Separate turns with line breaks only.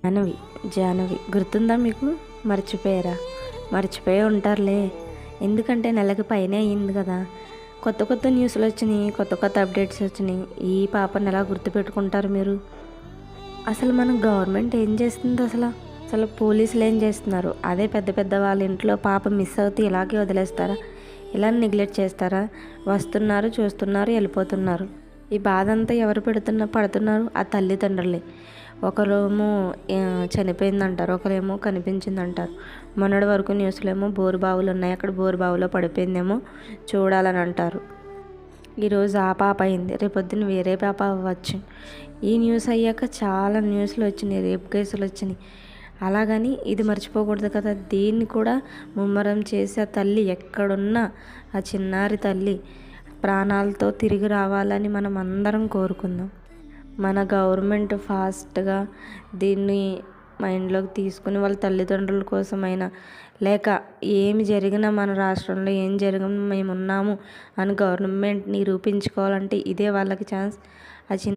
జాహ్నవి జాహ్నవి గుర్తుందా మీకు? మర్చిపోయారా? మర్చిపోయి ఉంటారులే. ఎందుకంటే నెలకి పైనే అయింది కదా. కొత్త కొత్త న్యూస్లు వచ్చినాయి, కొత్త కొత్త అప్డేట్స్ వచ్చినాయి. ఈ పాపని ఎలా గుర్తుపెట్టుకుంటారు మీరు? అసలు మన గవర్నమెంట్ ఏం చేస్తుంది అసలు? అసలు పోలీసులు ఏం చేస్తున్నారు? అదే పెద్ద పెద్ద వాళ్ళ ఇంట్లో పాప మిస్ అవుతే ఇలాగే వదిలేస్తారా? ఇలా నెగ్లెక్ట్ చేస్తారా? వస్తున్నారు, చూస్తున్నారు, వెళ్ళిపోతున్నారు. ఈ బాధ అంతా ఎవరు పడుతున్నారు? ఆ తల్లిదండ్రులే. ఒకరేమో చనిపోయిందంటారు, ఒకరేమో కనిపించిందంటారు. మొన్నటి వరకు న్యూస్లో ఏమో బోరు బావులు ఉన్నాయి, అక్కడ బోరు బావులో పడిపోయిందేమో చూడాలని అంటారు. ఈరోజు ఆ పాప అయింది, రేపొద్దున వేరే పాప అవ్వచ్చు. ఈ న్యూస్ అయ్యాక చాలా న్యూస్లు వచ్చినాయి, రేపు కేసులు వచ్చినాయి. అలాగని ఇది మర్చిపోకూడదు కదా. దీన్ని కూడా ముమ్మరం చేసి ఆ తల్లి ఎక్కడున్నా, ఆ చిన్నారి తల్లి ప్రాణాలతో తిరిగి రావాలని మనం అందరం కోరుకుందాం. మన గవర్నమెంట్ ఫాస్ట్గా దీన్ని మైండ్లోకి తీసుకుని వాళ్ళ తల్లిదండ్రుల కోసమైనా, లేక ఏమి జరిగినా మన రాష్ట్రంలో ఏం జరిగినా మేము ఉన్నాము అని గవర్నమెంట్ నిరూపించుకోవాలంటే ఇదే వాళ్ళకి ఛాన్స్. ఆ చిన్న